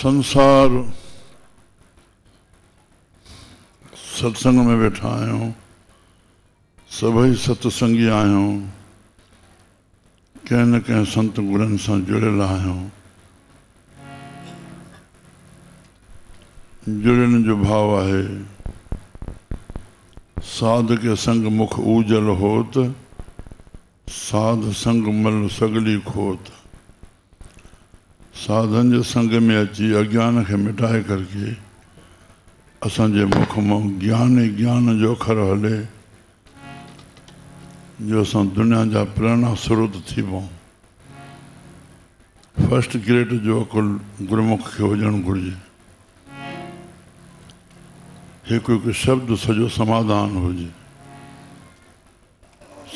संसार सत्संग में वेठा आहियूं, सभई सत्संगी आहियूं, कंहिं न कंहिं संत गुरनि सां जुड़ियल आहियूं। जुड़ियन जो भाव आहे, साध के संग मुख ऊजल होत, साध संग मल सगली खोत। साधन जे संग में अची अज्ञान के मिटाए करके असांजे मुख मां ज्ञान ही ज्ञान जो अखर हले, जो असां दुनिया जा प्रेरणा स्रोत थी पऊं। फर्स्ट ग्रेड जो अकुल गुरुमुख खे हुजणु घुरिजे। हिकु हिकु शब्द सॼो समाधान हुजे।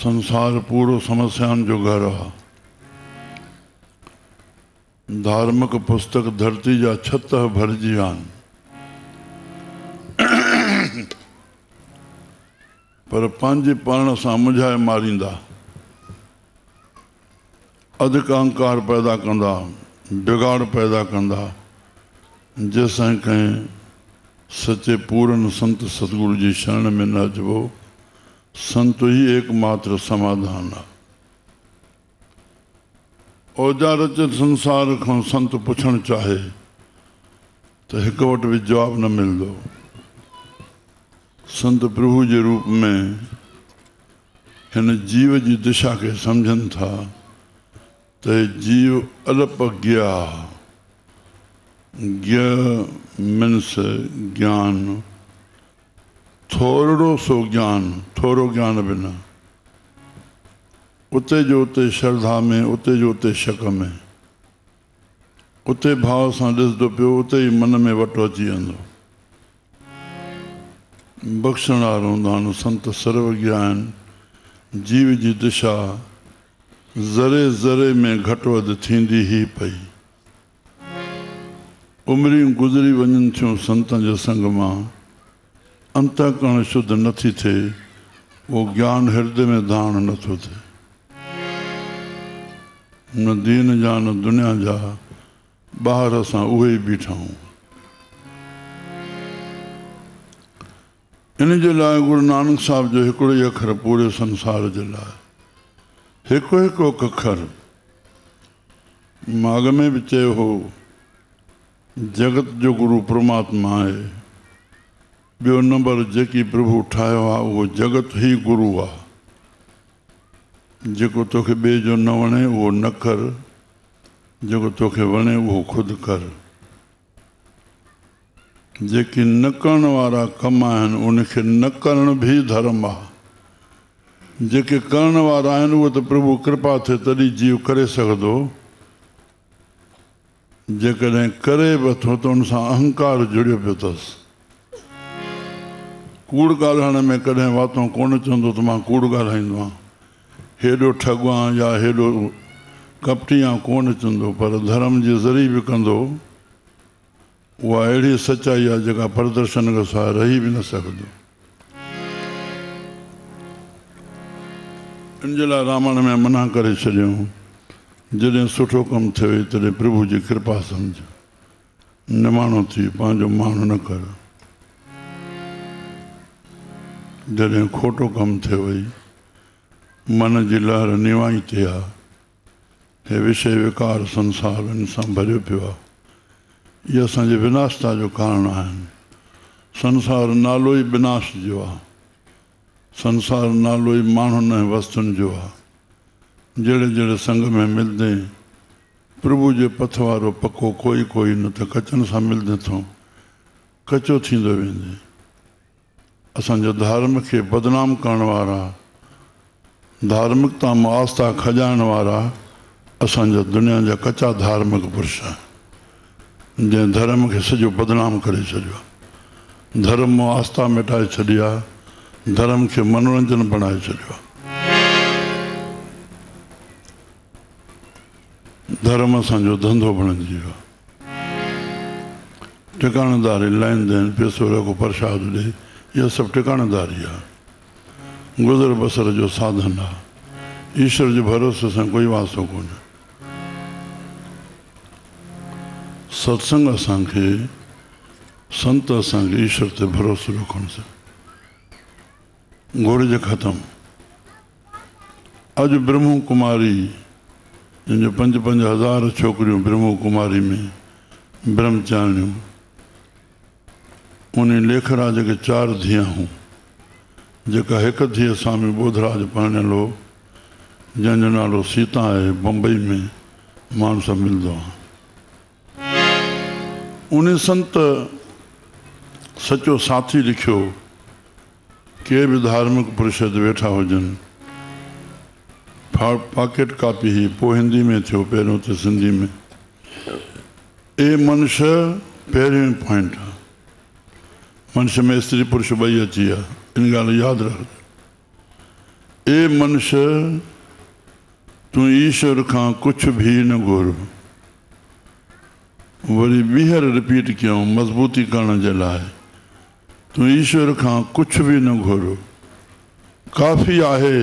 संसार पूरो समस्याउनि जो घर आहे। धार्मिक पुस्तक धरती जा छत भरिजी विया आहिनि, पर पंहिंजे पाण सां मुंझाए मारींदा, अधिक अहंकार पैदा कंदा, बिगाड़ पैदा कंदा। जंहिंसां कंहिं सच्चे पूरन संत सतगुरु जी शरण में न अचबो, संत ही एकमात्र समाधान आहे। औजार अचे संसार खां संत पुछणु चाहे त हिक वटि बि जवाब न मिलंदो। संत प्रभु जे रूप में हिन जीव जी दिशा के सम्झनि था त जीव अल्प ज्ञा, ज्ञ मीन्स ज्ञान, थोरो सो ज्ञान, थोरो ज्ञान बिना। उते जो उते श्रद्धा में, उते जो उते शक में, उते भाव सां ॾिसंदो पियो, उते ई मन में वटो अची वेंदो। बख़्शण वारो हूंदा आहिनि संत सर्वज्ञ आहिनि। जीव जी दिशा ज़रे ज़रे में घटि वधि थींदी ई पई। उमिरियूं गुज़री वञनि थियूं संतनि जे संग मां, अंतःकरण शुद्ध नथी थिए, उहो ज्ञान हृदय में धारण नथो थिए। न दीन जा न दुनिया जा, ॿाहिर असां उहे ई बीठा आहियूं। इन जे लाइ गुरु नानक साहिब जो हिकिड़ो ई अखर पूरे संसार जे लाइ, हिकु हिकु अखर। मां अॻ में बि चयो हो, जगत जो गुरु परमात्मा आहे। ॿियो नंबर जेकी प्रभु ठाहियो आहे उहो जगत ई गुरु आहे। जेको तोखे ॿिए जो न वणे उहो न कर, जेको तोखे वणे उहो ख़ुदि कर। जेके न करण वारा कम आहिनि उनखे न करण भी धर्म आहे। जेके करण वारा आहिनि उहे त प्रभु कृपा थिए तॾहिं जीव करे सघंदो। जेकॾहिं करे बि थो त उन सां अहंकार जुड़ियो पियो अथसि। कूड़ ॻाल्हाइण में कॾहिं वातो कोन चवंदो त मां कूड़ ॻाल्हाईंदो आहियां, हेॾो ठॻु आहियां या हेॾो कपटी आहियां कोन चवंदो, पर धर्म जे ज़रिए बि कंदो। उहा अहिड़ी सचाई आहे जेका प्रदर्शन खां सवाइ रही बि न सघंदो। इन जे लाइ रामायण में मना करे छॾियऊं, जॾहिं सुठो कमु थिए तॾहिं प्रभु जी कृपा सम्झ, निमाणो थी पंहिंजो माण्हू न कर। जॾहिं खोटो कमु थियो वई, मन जी लहर निवाई ते आहे। हे विषय विकार संसार इन सां भरियो पियो आहे। इहे असांजे विनाशता जो कारण आहिनि। संसार नालो ई विनाश जो आहे। संसार नालो ई माण्हुनि ऐं वस्तुनि जो आहे। जहिड़े जहिड़े संग में मिलंदे प्रभु जे पथ वारो पको कोई कोई, न त कचनि सां मिलंदे थो कचो थींदो वेंदे। असांजो धर्म खे बदनाम करण वारा, धार्मिकता मां आस्था खॼाइण वारा असांजा दुनिया जा कचा धार्मिक पुरुष आहिनि, जंहिं धर्म खे सॼो बदनाम करे छॾियो आहे। धर्म मां आस्था मिटाए छॾी आहे, धर्म खे मनोरंजन बणाए छॾियो आहे। धर्म असांजो धंधो बणिजी वियो आहे। टिकाणेदारी, लेन देन, पैसो रखो, प्रसाद ॾे, इहा सभु टिकाणेदारी आहे। गुज़र बसर जो साधन आहे। ईश्वर जे भरोसे सां कोई वास्तो कोन्हे। सत्संग असांखे संत असांखे ईश्वर ते भरोसो रखण से घुरिज ख़त्म। अॼु ब्रह्म कुमारी जिनजो 5,000 छोकिरियूं ब्रह्म कुमारी में ब्रह्मचारिणियूं, उन लेखराज खे 4 धीअ हूं, जेका हिकु धीअ स्वामी बोधराज परिणियल हो, जंहिंजो नालो सीता आहे, बम्बई में माण्हू सां मिलंदो आहे। उन संत सचो साथी लिखियो, के बि धार्मिक पुरुष वेठा हुजनि, पॉकेट कापी ही, पोइ हिंदी में थियो, पहिरियों त सिंधी में। ए मनुष्य पहिरियों पॉइंट आहे, मनुष्य में स्त्री पुरुष ॿई अची विया, इन ॻाल्हि यादि रख। ए मनुष्य, तूं ईश्वर खां कुझु बि न घुर। वरी ॿीहर रिपीट कयूं मज़बूती करण जे लाइ, तूं ईश्वर खां कुझु बि न घुर। काफ़ी आहे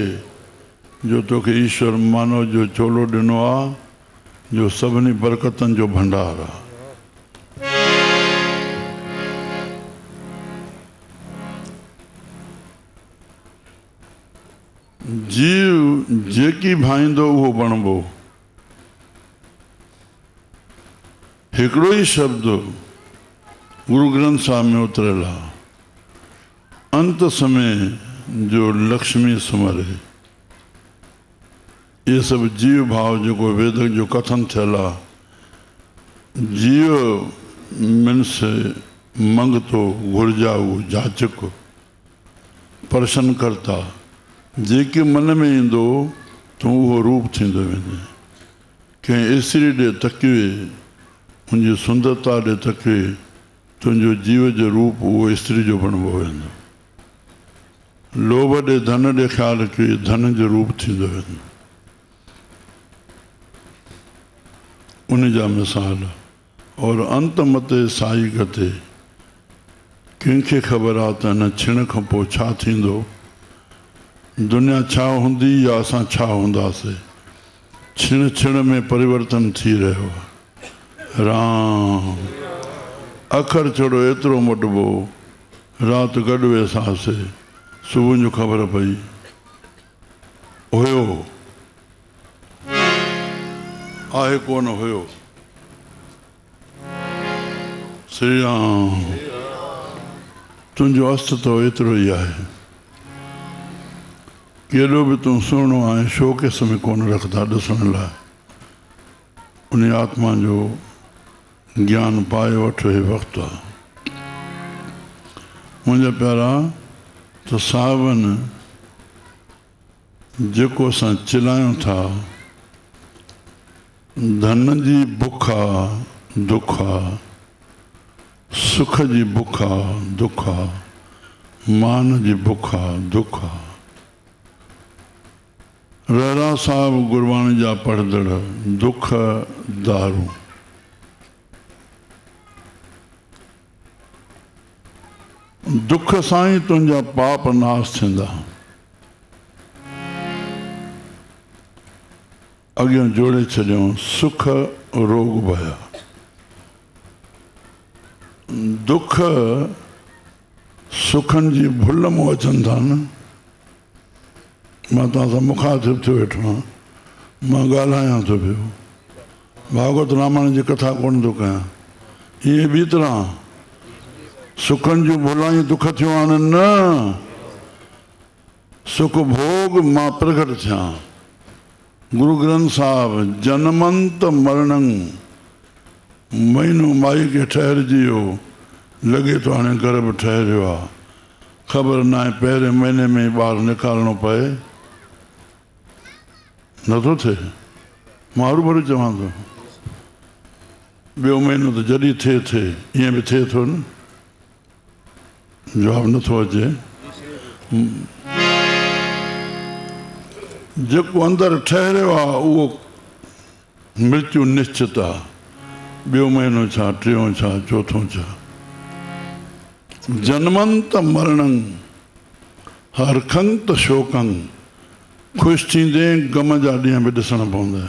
जो तोखे ईश्वर मानव जो चोलो ॾिनो आहे, जो सभिनी बरकतनि जो भंडार आहे। जीव जेकी भाईंदो उहो बणिबो। हिकिड़ो ई शब्द गुरु ग्रंथ साहिब में उतरियल आहे, अंत समय जो लक्ष्मी सुमरे। ये सब जीव भाव जेको वेद जो कथन थियल आहे, जीव मीन्स मंगतो, घुर्जाऊ, जाचक, प्रशन करता, जेके मन में ईंदो तूं उहो रूप थींदो वेंदे। कंहिं स्त्री ॾे तकिए, उनजी सुंदरता ॾे तकिए, तुंहिंजो जीव जो रूप उहो स्त्री जो बणिबो वेंदो। लोभ ॾे, धन ॾे ख़्यालु कयो, धन जो रूप थींदो वेंदो। उन जा मिसाल और अंत मते साई गते। कंहिंखे ख़बर आहे त हिन छिण खां पोइ छा थींदो, दुनिया छा हूंदी या असां छा हूंदासीं। छिण छिण में परिवर्तन थी रहियो आहे। राम अखर छड़ो एतिरो मोटबो, राति गॾु वेसासीं, सुबुह जो ख़बर पई हुयो आहे कोन हुयो। श्री राम, तुंहिंजो अस्तित्व एतिरो ई आहे। केॾो बि तूं सुहिणो आहे, शोकेस में कोन रखंदा ॾिसण लाइ। उन आत्मा जो ज्ञान पाए वठो, हे वक़्तु आहे। मुंहिंजा प्यारा, त साहिबनि जेको असां चिलायूं था, धन जी बुख आहे, दुख आहे, सुख जी बुख आहे, दुख आहे, मान जी बुख आहे, दुख आहे। रहरा साहिब गुरबाणी जा पढ़ंदड़, दुख दारू। दुख सां ई तुंहिंजा पाप नाश थींदा। अॻियां जोड़े छॾियऊं, सुख रोग भया। दुख सुखनि जी भुल मां अचनि था न। मां तव्हां सां मुखातिब थियो वेठो आहियां, मां ॻाल्हायां थो पियो, भागवत रामायण जी कथा कोन थो कयां। इहे ॿी तरह सुखनि जूं भुलायूं दुख थियूं आहिनि न। सुख भोग मां प्रगट थियां। गुरु ग्रंथ साहिब, जनमंत मरणं, महीनो माई खे ठहिरजी वियो, लॻे थो हाणे गर्भ ठहिरियो आहे, ख़बर न आहे पहिरें महीने में ई ॿारु निकालणो पए, नथो थिए। मां हरूभरू चवां थो, ॿियो महीनो त जॾहिं थिए, ईअं बि थिए थो न। जवाबु नथो अचे। जेको अंदरि ठहिरियो आहे उहो मृत्यु निश्चित आहे। ॿियो महीनो छा, टियों छा, चोथों छा। जनमंत मरणं हरखंत शोकं, ख़ुशि थींदे गम जा ॾींहं बि ॾिसणा पवंदा।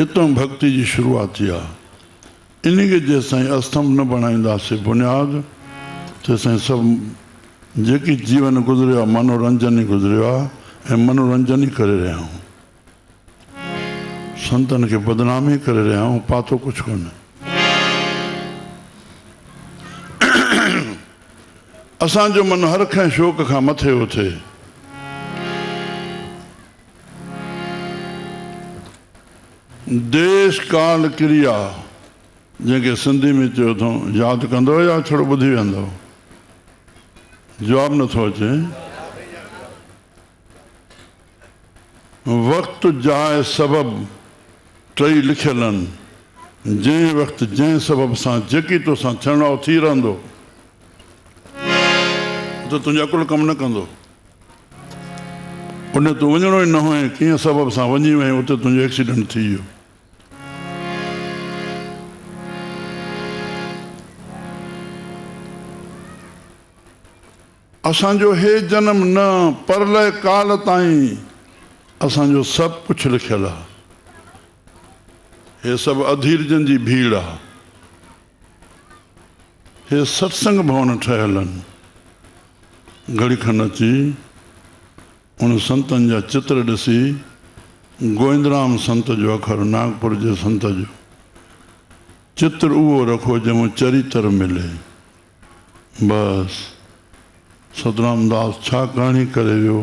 इतों भक्ति की शुरुआत थी आहे। इन के जेसिताईं अस्तंभ न बणाईंदासीं बुनियाद, तेसिताईं सभु जेकी जीवन गुज़रियो आहे मनोरंजन ही गुज़रियो आहे ऐं मनोरंजन ही करे रहिया आहियूं। संतन खे बदनाम ही करे रहिया आहियूं, पातो कुझु कोन्हे। असांजो मन हर कंहिं शौक़ खां मथे उथे। देश काल क्रिया जंहिंखे सिंधी में चयो अथऊं, यादि कंदो या थोरो ॿुधी वेंदो? जवाबु नथो अचे। वक़्तु जाइ सबब टई लिखियल आहिनि। जंहिं वक़्तु जंहिं सबब सां जेकी तोसां थियणो थी रहंदो, त तुंहिंजा अकुल कमु न कंदो। उन तूं वञिणो ई न हुए, कीअं सबब सां वञी वई उते तुंहिंजो एक्सीडेंट थी वियो। असांजो हे जनम न परलय काल ताईं असांजो सभु कुझु लिखियल आहे। हे सभु अधीरजनि जी भीड़ आहे। हे सत्संग भवन ठहियल आहिनि। घड़ी खन अची उन संतनि जा चित्र ॾिसी, गोविंदराम संत जो अखर, नागपुर जे संत जो चित्र उहो रखो जंहिंमें चरित्र मिले। बसि सतराम दास छा कहाणी करे वियो,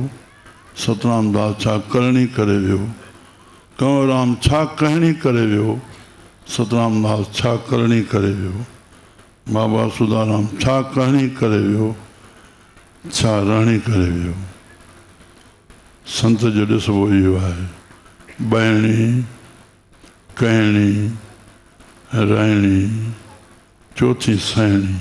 सतराम दास छा करणी करे वियो, कंवरराम छा कहणी करे वियो, सतराम दास छा करणी करे वियो, बाबा सुदाराम छा कहणी करे वियो, छा रहणी करे वियो। संत जो ॾिसबो इहो आहे। ॿाहिणी, कहणी, रहणी, चौथी सहणी।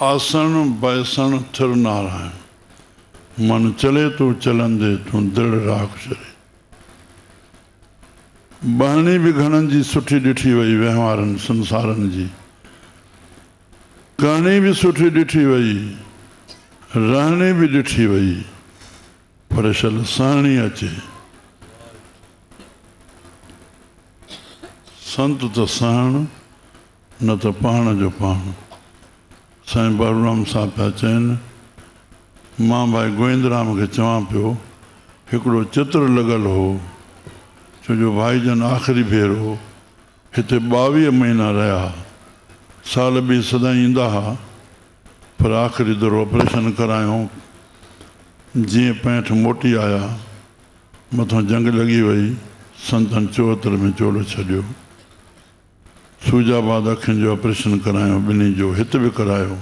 आसन बैसन थिर नारायण। मन चले तूं चलंदे तूं दृढ़ राख छॾे। ॿाहिणी बि घणनि जी सुठी ॾिठी वई वहिंवारनि संसारनि जी। करणी बि सुठी ॾिठी वई, रहणी बि ॾिठी वई, पर शल सहणी अचे। संत त सहण, न त पाण जो पाण। साईं बाबूराम साहब पिया चवनि, मां भाई गोविंदराम खे चवां पियो, हिकिड़ो चित्र लॻल हो, छो जो भाईजन आख़िरी भेरो हिते 22 महीना रहिया। साल बि सदाईं ईंदा हुआ, पर आख़िरी दफ़ो ऑपरेशन करायूं, जीअं 65 मोटी आया, मथां जंग लॻी वई, संतनि 74 में चोलो छॾियो। सूजाबाद अखियुनि जो ऑपरेशन करायो, ॿिन्ही जो, हिते बि करायो,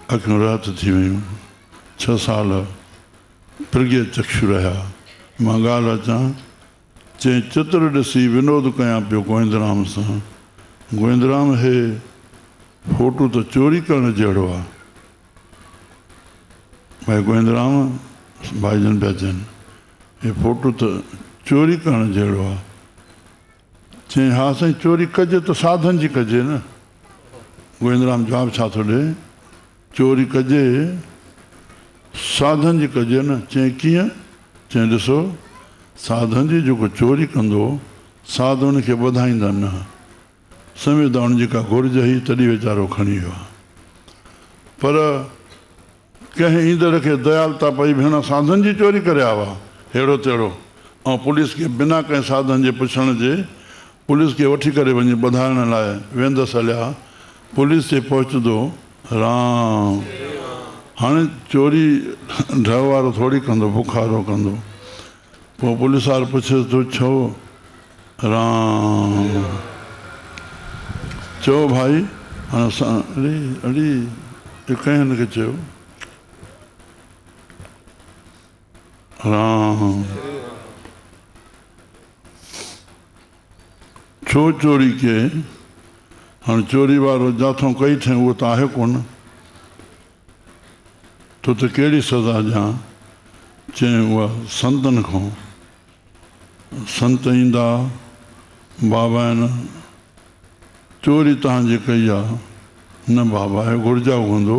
अखियूं राति थी वियूं। 6 साल प्रज्ञ चक्षु रहिया। मां ॻाल्हि अचां, चई चित्र ॾिसी विनोद कयां पियो गोविंदराम सां। गोविंदराम, हे फोटू त चोरी करण जहिड़ो आहे। भाई गोविंदराम, भाईजन पिया चवनि, हे फोटू त चोरी करण जहिड़ो आहे। चई हा साईं, चोरी कजे त साधन जी कजे न। गोविंदराम जवाबु छा थो ॾे, चोरी कजे साधन जी कजे न। चई कीअं? चई ॾिसो, साधन जी जेको चोरी कंदो, साधु हुनखे ॿधाईंदा न, सम्झंदा हुनजी का घुर्ज हुई तॾहिं वीचारो खणी वियो आहे। पर कंहिं ईंदड़ खे दयालता पई, भेण साधन जी चोरी करे आयो आहे, अहिड़ो तेड़ो। ऐं पुलिस खे बिना कंहिं साधन जे पुछण जे पुलिस खे वठी करे वञी ॿधाइण लाइ वेंदसि हलिया। पुलिस ते पहुचंदो राम। हाणे चोरी ढव वारो थोरी कंदो, बुखारो कंदो। पोइ पुलिस वारो पुछे थो छो? राम। चओ भाई, हाणे असां अड़ी कंहिं हिनखे चयो राम। छो चोरी के? हाणे चोरी वारो जाथों कई थिए उहो त आहे कोन, तो त कहिड़ी सज़ा ॾियां? चई उहा संतनि खां। संत ईंदा, बाबा आहिनि, चोरी तव्हांजी कई आहे। न बाबा, हे घुर्जा हूंदो,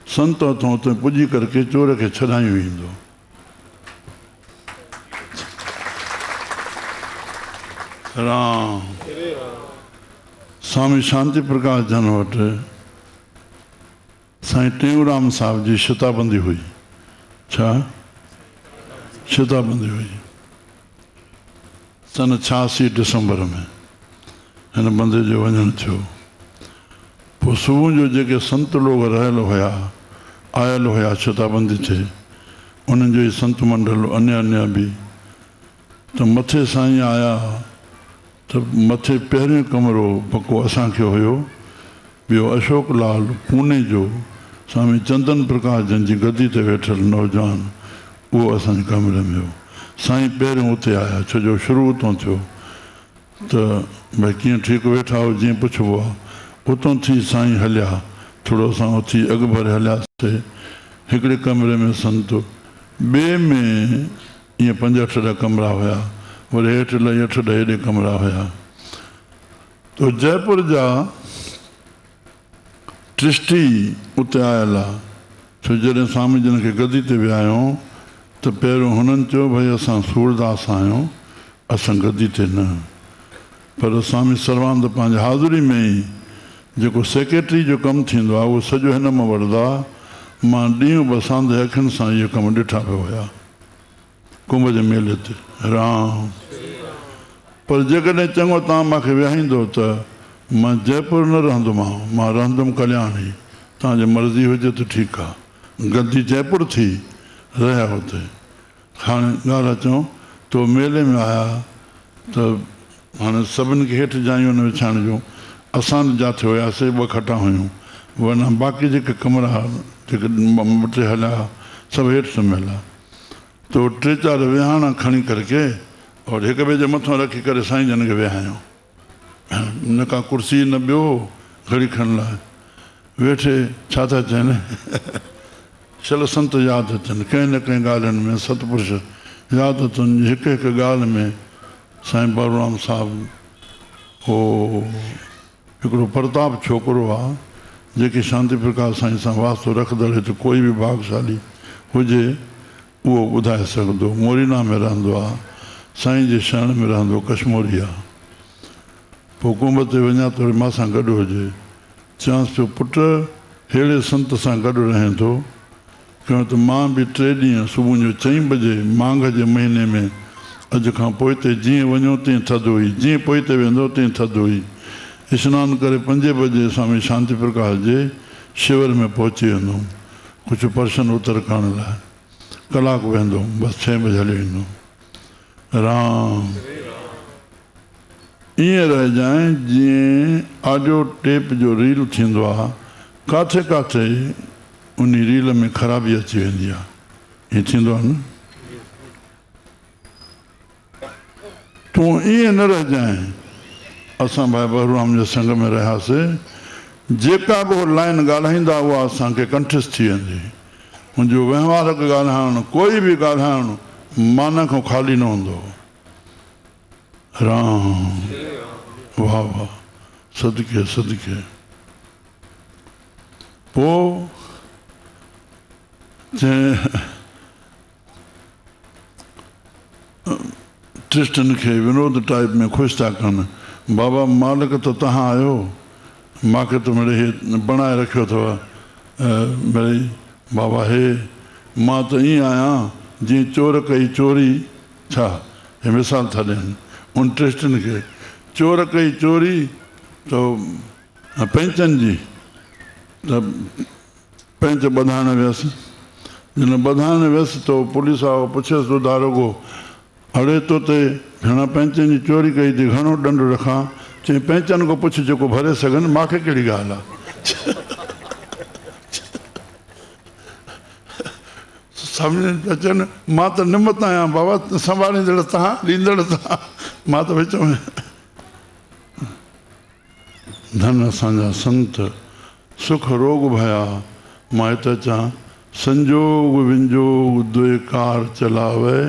संत हथों हुते पुॼी करके चोर खे छॾायूं ईंदो। राम स्वामी शांति प्रकाश जन वटि साईं टेऊंराम साहब जी शताबंदी हुई। छा शताबंदी हुई सन 86 दिसंबर में हिन बंदे जो वञणु थियो। पोइ सुबुह जो जेके संत लोग रहियल हुया आयल हुया शताबंदी ते उन्हनि जो ई संत मंडल अन्य अन्य बि त मथे साईं आया त मथे पहिरियों कमरो पको असांखे हुयो। ॿियो अशोक लाल पूने जो स्वामी चंदन प्रकाश जन जी गद्दी ते वेठल नौजवान उहो असांजे कमरे में हो। साईं पहिरियों उते आया छो जो शुरू उतां थियो त भई कीअं ठीकु वेठा हो जीअं पुछिबो आहे। उतां थी साईं हलिया थोरो असां उथी अॻु भरे हलियासीं हिकिड़े कमरे में संत ॿिए में ईअं 5-8 ॾह कमरा हुया वरी हेठि 8-10 हेॾे कमरा हुया। तो जयपुर जा ट्रस्टी उते आयल आहे छो जॾहिं स्वामी जन खे गद्दी ते विहायूं त पहिरियों हुननि चयो भई असां सूरदास आहियूं असां गद्दी ते न। पर स्वामी सर्वानंद पंहिंजे हाज़ुरी में ई जेको सेक्रेटरी जो कमु थींदो आहे उहो सॼो हिन मां वठंदा। मां ॾींहुं बसांदे अखियुनि सां इहे कम ॾिठा पिया हुया कुंभ जे मेले ते। राम पर जेकॾहिं चङो तव्हां मूंखे विहाईंदो त मां जयपुर न रहंदोमांव मां रहंदुमि कल्याणी। तव्हांजी मर्ज़ी हुजे त ठीकु आहे गद्दी जयपुर थी रहिया हुते। हाणे ॻाल्हि अचूं तो मेले में आया त हाणे सभिनी खे हेठि जायूं न विछाइण जूं असां जिथे हुयासीं 2 खटा हुयूं वरना बाक़ी जेके कमरा जेके मटे हलिया सभु हेठि सुम्हियल आहे। तो 3-4 विहाणा खणी करके और हिक ॿिए जे मथां रखी करे साईं जन खे विहायूं। न का कुर्सी न ॿियो घड़ी खण लाइ वेठे छा था चवनि चल संत यादि अचनि कंहिं न कंहिं ॻाल्हियुनि में सतपुरुष यादि अचनि। हिकु हिकु ॻाल्हि में साईं बलराम साहिबु हो हिकिड़ो प्रताप छोकिरो आहे जेके शांति प्रकाश साईं सां वास्तो रखंदड़ हिते कोई बि भागशाली हुजे उहो ॿुधाए सघंदो। मोरीना में रहंदो आहे साईं जे शरण में रहंदो कश्मीरी आहे। पोइ कुंभ ते वञा त वरी मां सां गॾु हुजे चवांसि पियो पुटु अहिड़े संत सां गॾु रहे थो क्यों त मां बि 3 ॾींहं सुबुह जो 4 बजे माघ जे महीने में अॼु खां पोइ ते जीअं वञो तीअं थधि हुई जीअं पोइ ते वेंदो तीअं थधि हुई। सनानु करे 5 बजे स्वामी शांति प्रकाश जे शिविर में पहुची वेंदुमि कुझु पर्शन उतर करण लाइ कलाकु वेंदुमि बसि 6 बजे हली वेंदुमि। राम ईअं रहिजांइ जीअं ऑडियो टेप जो रील थींदो आहे किथे किथे उन रील में ख़राबी अची वेंदी आहे हीअं थींदो आहे न। तूं ईअं न रहिजांइ। असां भाई बलराम जे संग में रहियासीं जेका बि लाइन ॻाल्हाईंदा उहा असांखे कंठस्थ थी वेंदी। मुंहिंजो वहिंवारक ॻाल्हाइणु कोई बि ॻाल्हाइणु माना खां ख़ाली न हूंदो। राम वाह वाह सदके सदके। पोइ ट्रिस्टन खे विनोद टाइप में ख़ुशि था कनि बाबा मालिक त तव्हां आहियो मूंखे त मिड़े हे बणाए रखियो अथव भई बाबा हे मां त ईअं आहियां जीअं चोर कई चोरी छा हे मिसाल था ॾियनि उन ट्रिस्टन खे चोर कई चोरी त पैंचनि जी त पैंच ॿधाइण वियसि जिन ॿधाइण वियसि त पुलिस वारो पुछियसि तो दारोगो अड़े तो ते घणा पैंचनि जी चोरी कई थी घणो ॾंड रखां चई पैंचनि खां पुछ जेको भरे सघनि मूंखे कहिड़ी ॻाल्हि आहे। सम्झ अचनि मां त निमत आहियां बाबा संभालींदड़ तव्हां ॾींदड़ तव्हां मां त विच में। धन असांजा संत सुख रोग भया मां हिते अचां संजोग विंजोग दुए कार चलावे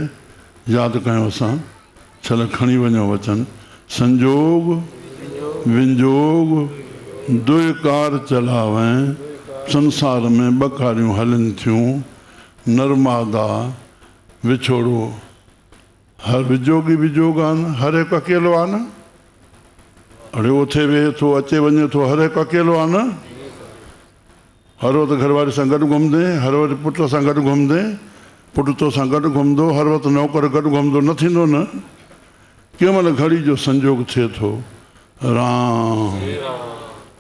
यादि कयूं असां छल खणी वञो वचन संजोग विंजोग दुए कार चलावे संसार में 2 कारियूं हलनि थियूं नर्मादा विछोड़ो हर विजोगी विजोग आहे न हर हिकु अकेलो आहे न। अरे उथे वेहे थो अचे वञे थो, हर हिकु अकेलो आहे न। हर वक़्तु घरवारी सां गॾु घुमंदे, हर वक़्तु पुट सां गॾु घुमंदे, पुट तोसां गॾु घुमंदो, हर वक़्तु नौकर गॾु घुमंदो, न थींदो न। कंहिं महिल घड़ी जो संजोग थिए थो। राम।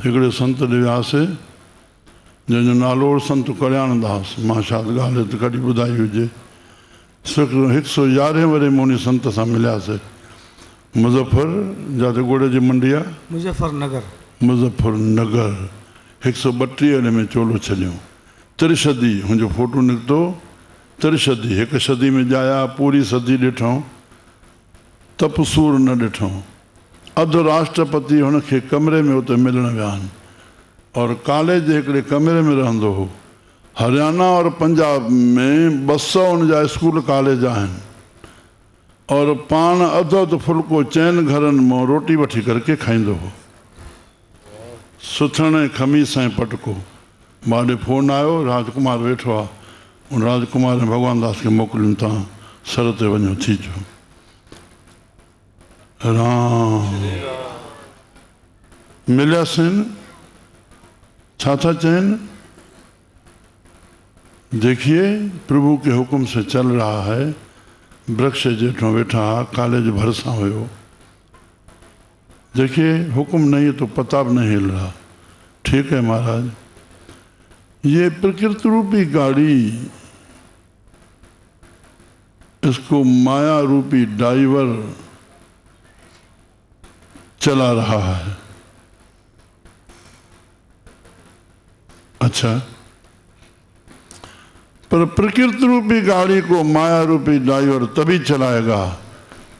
हिकिड़े संत ॾे वियासीं जंहिंजो नालो संत कल्याण दास, मां शायदि ॻाल्हि त कॾहिं ॿुधाई हुजे। 111 वरे मूं उन संत सां मिलियासीं। मुज़फ़र जिते ॻुड़ जी मंडी आहे, मुज़फ़रनगर। मुज़फ़रनगर 132 में चोलो छॾियो। त्रिशदी हुनजो फोटो निकितो। त्रिशदी, हिकु सदी में ॼाया, पूरी सदी ॾिठूं, तपसूर न ॾिठूं। अधु राष्ट्रपति हुनखे कमरे में उते मिलण विया आहिनि और कॉलेज जे हिकिड़े कमरे में रहंदो हो। हरियाणा और पंजाब में 200 हुनजा स्कूल कॉलेज आहिनि और पाण अधु अधु फुल्को 4 घरनि मां रोटी वठी करके खाईंदो हो। सुथण ऐं खमीस ऐं पटको। मां ॾे फोन आयो, राजकुमार वेठो आहे। उन राजकुमार ऐं भगवान दास खे मोकिलियूं, तव्हां सर ते वञो थी अचो। राम। मिलियासीं, छा था चइनि? देखिए प्रभु के हुक्म से चल रहा है। वृक्ष जेठों बैठा, कॉलेज भरसा हुयो। देखिए हुक्म नहीं है तो पता भी नहीं हिल रहा। ठीक है महाराज, ये प्रकृति रूपी गाड़ी, इसको माया रूपी ड्राइवर चला रहा है। अच्छा, पर प्रकृति रूपी गाड़ी को माया रूपी ड्राइवर तभी चलाएगा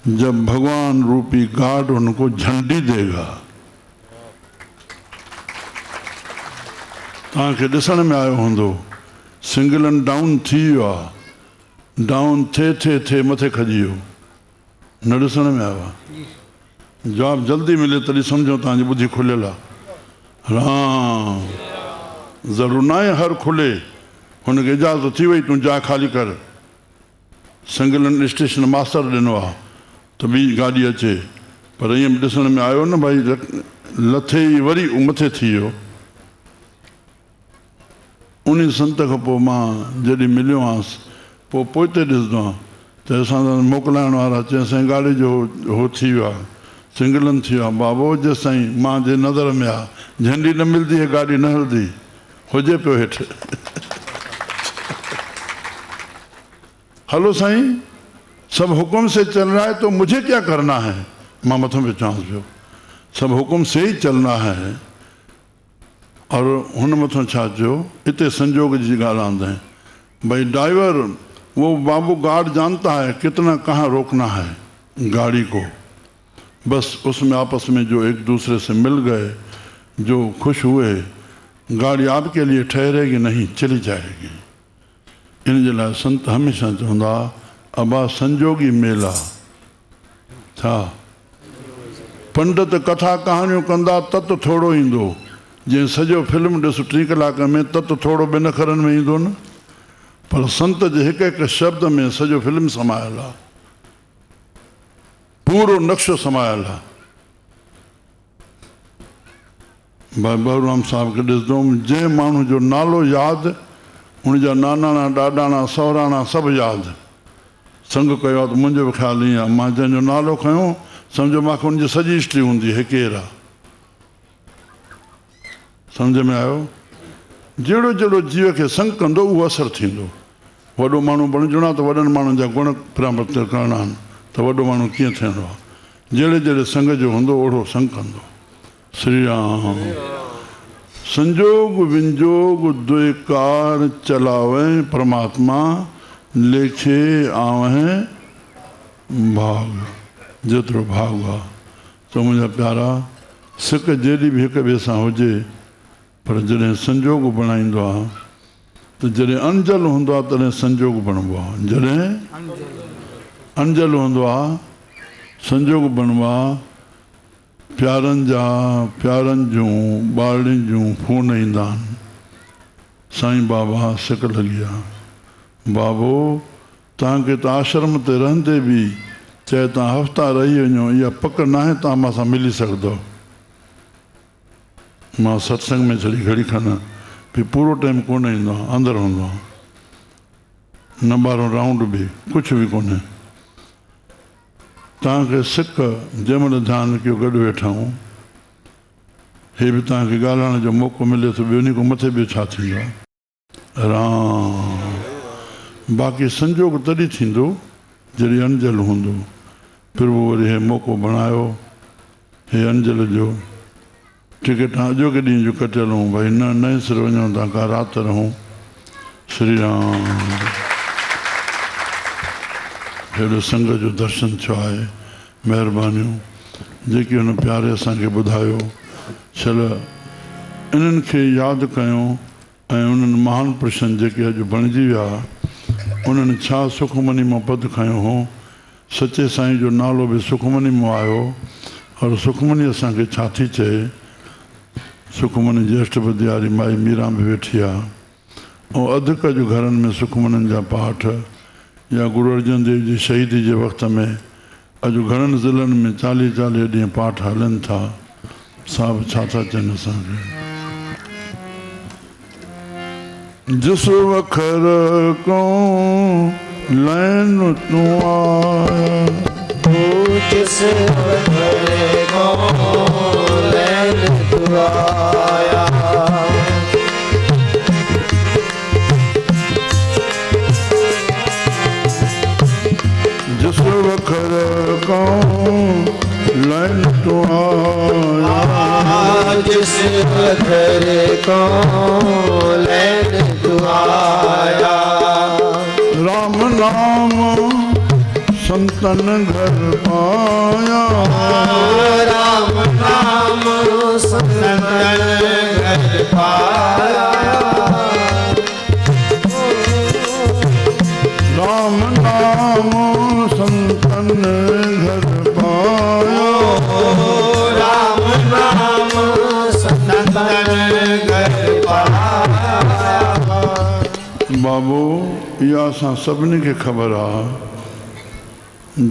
जब भगवान रूपी गार्ड उनको झंडी देगा। तव्हांखे ॾिसण में आयो हूंदो, सिंगलन डाउन थी वियो आहे, डाउन थे मथे खजी वियो, न ॾिसण में आयो आहे। जवाब जल्दी मिले तॾहिं सम्झो तव्हांजी ॿुधी खुलियल आहे। राम। ज़रूरु न आहे हर खुले, हुनखे इजाज़त थी वई तूं जा ख़ाली कर। सिंगलन स्टेशन मास्टर ॾिनो आहे त ॿी गाॾी अचे, पर ईअं बि ॾिसण में आयो न भाई लथे ई वरी मथे थी वियो। उन संत खां पोइ मां जॾहिं मिलियो आहियां, पोइ पोइते ॾिसंदो आहियां त असां मोकिलाइण वारा चई असांजी गाॾी जो हो थी वियो आहे, सिंगलन थी वियो आहे। बाबो जे साईं मां जे नज़र में आहे, झंडी न मिलंदी है गाॾी न हलंदी, हुजे पियो हेठि। हेलो साईं, सब हुक्म से चल रहा है तो मुझे क्या करना है? मां मथों पे चांस पियो, सब हुक्म से ही चलना है। और हुन मथों छा चयो, इते संजोग जी ॻाल्हि आंदा है भाई ड्राइवर वो बाबू गार्ड जानता है कितना कहाँ रोकना है गाड़ी को। बस उसमें आपस में जो एक दूसरे से मिल गए, जो खुश हुए, गाड़ी आपके लिए ठहरेगी नहीं, चली जाएगी। इन जे लाइ संत हमेशा चवंदा अबा संजोगी मेला। छा पंडित कथा कहानियूं कंदा तत थोरो ईंदो, जीअं सॼो फिल्म ॾिस 3 कलाक में तत थोरो 2 अखरनि में ईंदो न, पर संत जे हिकु हिकु शब्द में सॼो फिल्म समायल आहे, पूरो नक्शो समायल आहे। भाई बहूराम साहब खे ॾिसंदुमि, जंहिं माण्हू जो नालो यादि, उनजा नानाणा ॾाॾाणा सहुराणा सभु यादि। संग कयो आहे त मुंहिंजो बि ख़्यालु ईअं आहे, मां जंहिंजो नालो खयो सम्झो मूंखे उनजी सॼी हिस्ट्री हूंदी है, केरु आहे। सम्झ में आयो? जहिड़ो जहिड़ो जीव खे संग कंदो उहो असरु थींदो। वॾो माण्हू बणिजणो आहे त वॾनि माण्हुनि जा गुण प्राप्त करणा आहिनि, त वॾो माण्हू कीअं थियणो आहे। जहिड़े जहिड़े संग जो हूंदो ओड़ो संग कंदो। श्री राम। संजोग विंजोग दुए कार चलावे परमात्मा, लेखे आवे भाग। जेतिरो भाग आहे त मुंहिंजा प्यारा, सिक जहिड़ी बि हिक ॿिए सां हुजे, पर जॾहिं संजोग बणाईंदो आहे त जॾहिं अंजल हूंदो आहे तॾहिं संजोग बणिबो आहे। जॾहिं अंजल हूंदो आहे संजोग बणिबो आहे। प्यारनि जा प्यारनि जूं ॿारनि जूं फ़ोन ईंदा आहिनि, साईं बाबा सिक लॻी आहे, बाबो तव्हांखे त आश्रम ते रहंदे बि चए तव्हां हफ़्ता रही वञो, इहा पक न आहे तव्हां मूं सां मिली सघंदो। मां सत्संग में चढ़ी घड़ी खन भी पूरो टाइम कोन ईंदो आहियां, अंदरि हूंदो आहियां, न ॿाहिरों राउंड बि कुझु बि कोन्हे। तव्हांखे सिक जंहिंमहिल ध्यानु कयो गॾु वेठा आहियूं, हे बि तव्हांखे ॻाल्हाइण जो मौक़ो मिले थो, ॿियो उन खां मथे ॿियो छा थींदो आहे? राम। बाक़ी संजोग तॾहिं थींदो जॾहिं अंजल हूंदो। फिर वो वरी हे मौक़ो बणायो हे अंजल जो, टिकट अॼोके ॾींहं जो कटियल हूं भाई, न नए सिर वञूं था का राति रहूं। श्री राम। हेॾो संगत जो दर्शन थियो आहे, महिरबानियूं जेकी हुन प्यारे असांखे ॿुधायो। छल इन्हनि खे यादि कयूं ऐं उन्हनि महान पुरुषनि जेके अॼु बणिजी विया, उन्हनि छा सुखमनी मां पद खयो हो। सचे साईं जो नालो बि सुखमनी मां आयो, और सुखमनी असांखे छा थी चए। सुखमनी जी अष्टपदी वारी माई मीरा बि वेठी आहे, ऐं अधिक जो घरनि में सुखमननि जा पाठ, या गुरु अर्जन देव जी शहीदी जे वक़्त में अॼु घणनि ज़िलनि में 40-40 ॾींहं पाठ हलनि था। साहब छा था चवनि असांखे? जिस वखर को लैन तूं आया, जिस वखर को लैन तूं आया, जिस वखर को लैन तूं आया, जिस वखर को लैन तूं आया, राम नाम संतन घर पाया, राम नाम संतन घर पाया, राम नाम संतन घर पाया, राम नाम संतन घर पाया। बाबू इहा असां सभिनी खे ख़बर आहे,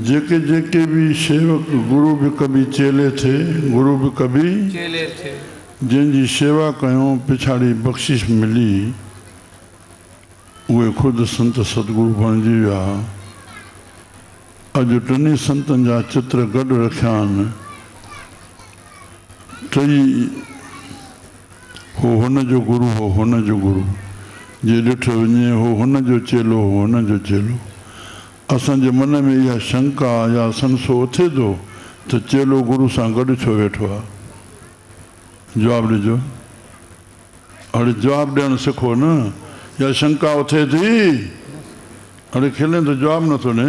जेके जेके भी सेवक गुरु भी कभी चेले थे, गुरु भी कभी चेले थे, जंहिंजी शेवा कयूं पिछाड़ी बख़्शिश मिली, उहे ख़ुदि संत सतगुरु बणिजी विया। अॼु टिनी संतनि जा चित्र गॾु रखिया आहिनि। टई हो हुन जो गुरु हो, हुन जो गुरु जे ॾिठो वञे हो हुन जो चेलो हो, हुन जो चेलो। असांजे मन में इहा शंका या संशय उथे थो त चेलो गुरु सां गॾु छो वेठो आहे? जवाबु ॾिजो। हाणे जवाबु ॾियणु सिखो न, या शंका उथे थी? हाणे खिले त जवाबु नथो ॾे।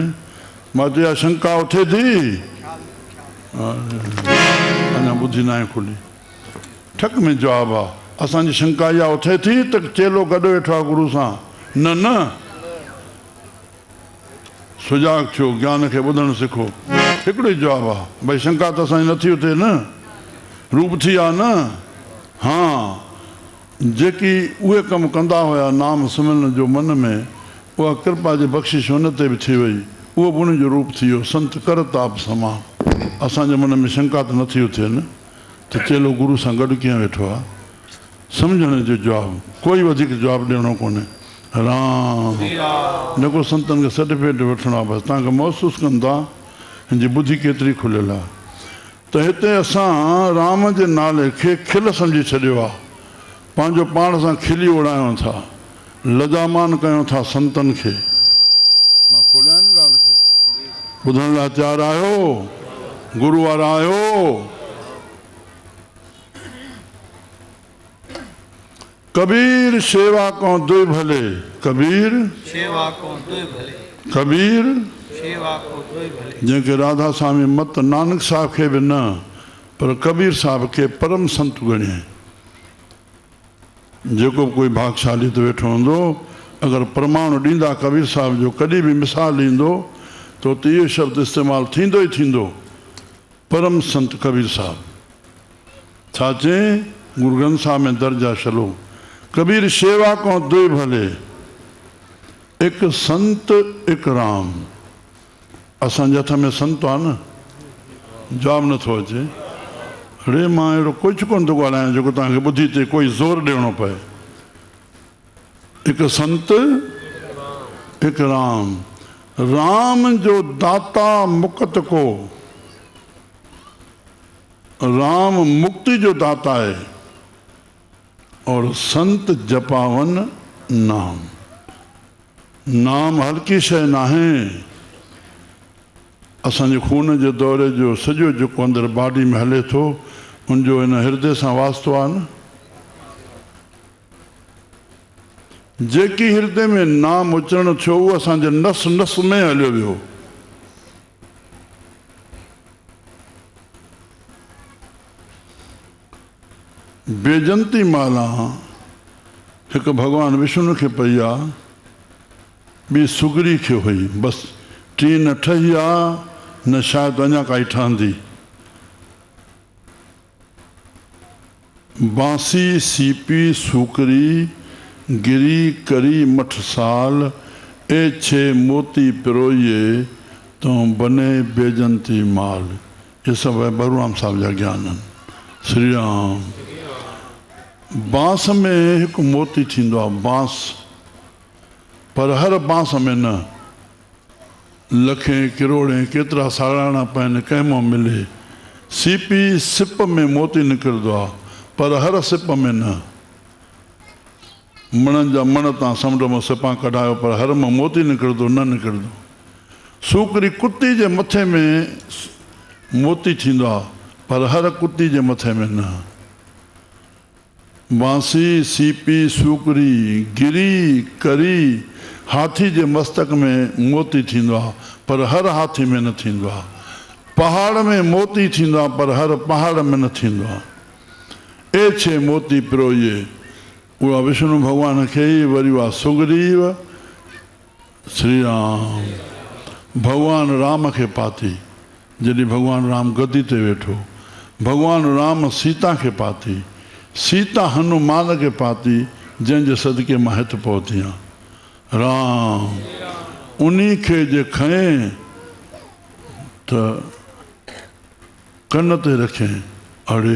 मां चयो इहा शंका उथे थी? अञा ॿुधी न आहे खुली। ठक में जवाबु आहे। असांजी शंका इहा उथे थी त चेलो गॾु वेठो आहे गुरु सां? न न, सुजाग थियो, ज्ञान खे ॿुधणु सिखो। हिकिड़ो ई जवाबु आहे, भई शंका त असांजी नथी उथे न, रूप थी आहे न। हा, जेकी उहे कमु कंदा हुया नाम सिमरन जो मन में, उहा कृपा जी बख़्शिश हुन ते बि थी वई, उहो बि उन जो रूप थी वियो। संत करताप समा। असांजे मन में शंका त नथी उथे न त चेलो गुरु सां गॾु कीअं वेठो आहे? सम्झण जो जवाबु, कोई वधीक जवाबु ॾियणो कोन्हे। राम। न को संतनि खे सर्टिफिकेट वठिणो आहे, बसि तव्हांखे महसूसु कंदा हिनजी बुद्धि केतिरी खुलियल आहे। त हिते असां राम जे नाले खे खिल सम्झी छॾियो आहे, पंहिंजो पाण सां खिली उड़ायूं था, लजामान कयूं था संतनि खे। मां खोलियां हिन ॻाल्हि खे? ॿुधण लाइ तयारु आहियो? गुरू वारा आहियो? कबीर शेवा को दुई भले, कबीर सेवा को दुई भले, कबीर सेवा को दुई भले। जंहिंखे राधा स्वामी मत नानक साहब खे बि न, पर कबीर साहब खे परम संत ॻणे। जेको कोई भागशाली ते वेठो हूंदो, अगरि प्रमाण ॾींदा कबीर साहब जो, कॾहिं बि मिसाल ॾींदो त उते इहो शब्द इस्तेमालु थींदो ई थींदो, परम संत कबीर साहब। छा चई? गुरु ग्रंथ साहब में दर्ज आहे शलो, कबीर शेवा को दुई भले, एक संत एक राम। असांजे हथ में संत आहे न? जवाबु नथो अचे। रे मां अहिड़ो कुझु कोन थो ॻाल्हायां जेको तव्हांखे ॿुधी ते कोई ज़ोर ॾियणो पए। हिकु संत, हिकु राम। राम जो दाता मुक्त को, राम मुक्ति जो दाता है, और संत जपावन नाम। नाम हल्की शइ न आहे। असांजे खून जे दौरे जो सॼो जेको अंदरि बॉडी में हले थो उनजो हिन हृदय सां वास्तो आहे न। जेकी हृदय में नाम उचरण थियो उहो असांजे नस नस में हलियो वियो। बेजंती माला हिकु भॻवानु विष्णु खे पई आहे, ॿी सुगरी खे हुई। बसि टी न ठही आहे, न शायदि अञा काई ठहंदी। बांसी सीपी सूकरी गिरी करी मठ साल, ए छे मोती पिरोइए तो बने बेजंती माल। ये सब है बलराम साहब जा ज्ञान आहिनि। श्री राम। बांस में एक मोती थींदो आहे, बांस, पर हर बांस में न। लखें किरोड़े केतिरा साड़ाणा पाइनि कंहिं मां मिले। सीपी सिप में मोती निकिरंदो आहे, पर हर सिप में न। मणनि जा मण तव्हां समुंड मां सिपां कढायो, पर हर मां मोती निकिरंदो न निकिरंदो। सूकरी कुती जे मथे में मोती थींदो आहे, पर हर कुती जे मथे में न। बांसी सीपी सूकरी गिरी करी हाथी जे मस्तक में मोती थींदो आहे, पर हर हाथी में न थींदो आहे। पहाड़ में मोती थींदो आहे, पर हर पहाड़ में न थींदो आहे। ए छे मोती पिरोइए, उहा विष्णु भॻवान खे ई वरी उहा सुग्रीव श्री राम भॻवानु राम खे पाती। जॾहिं भॻवानु राम गदी ते वेठो, भॻवानु राम सीता खे पाती, सीता हनुमान खे पाती, जंहिंजे सदके मां हिते पहुती आहियां। राम उन्ही खे जे खएं त कन ते रखें। अड़े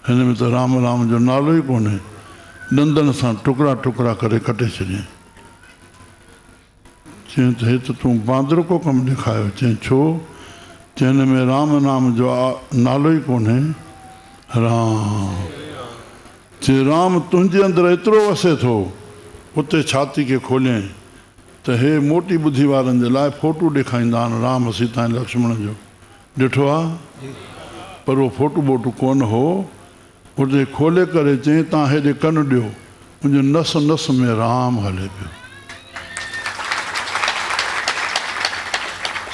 हिन में त राम राम जो नालो ई कोन्हे। ॾंदनि सां टुकड़ा टुकड़ा करे कटे छॾियईं। चईं त हे त तूं बांदर को कमु ॾेखारियो। चईं छो? चईं हिन में राम नाम जो नालो ई कोन्हे। राम चईं राम तुंहिंजे अंदरि एतिरो वसे थो, उते छाती खे खोलियईं त हे मोटी ॿुधी वारनि जे लाइ फोटू ॾेखारींदा आहिनि राम सीता ऐं लक्ष्मण जो। ॾिठो आहे? पर उहो फोटू वोटू कोन हो। उते खोले करे चईं तव्हां हेॾे कन ॾियो, मुंहिंजे नस नस में राम हले पियो।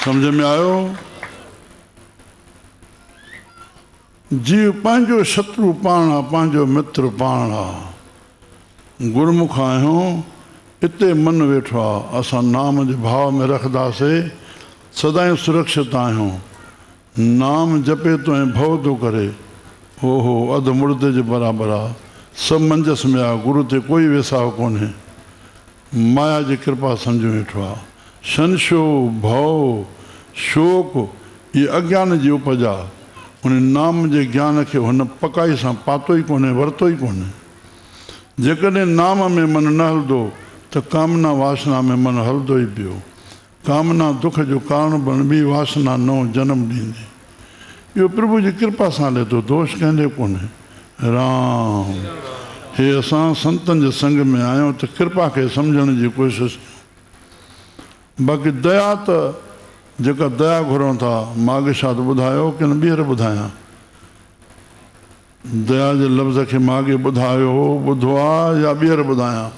सम्झ में आयो? जीव पंहिंजो शत्रु पाण आहे, पंहिंजो मित्र पाण आहे। गुरमुख आहियूं, हिते मन वेठो आहे। असां नाम जे भाव में रखंदासीं, सदाईं सुरक्षित आहियूं। नाम जपे तो ऐं भव थो करे, ओहो अधु मुर्दे जे बराबरि आहे। सभु मंजस में आहे, गुरू ते कोई वेसाव कोन्हे। माया जी कृपा सम्झ वेठो आहे। संशो भव शोक इहे अज्ञान जी उपज आहे। उन नाम जे ज्ञान खे हुन पकाई सां पातो ई कोन्हे, वरितो ई कोन्हे। जेकॾहिं नाम में मन न हलंदो त कामना वासना में मन हलंदो ई पियो। कामना दुख जो कारण बणबी, वासना नओं जनम ॾींदी। इहो प्रभु जी कृपा सां हले थो, दोष कंहिंजे कोन्हे। राम हे असां संतनि जे संग में आहियूं त कृपा खे सम्झण जी कोशिशि। बाक़ी दया त जेका दया घुरूं था, माॻे ॿुधायो कि न ॿीहर ॿुधायां? दया जे लफ़्ज़ खे माॻे ॿुधायो हो, ॿुधो आहे या ॿीहर ॿुधायां?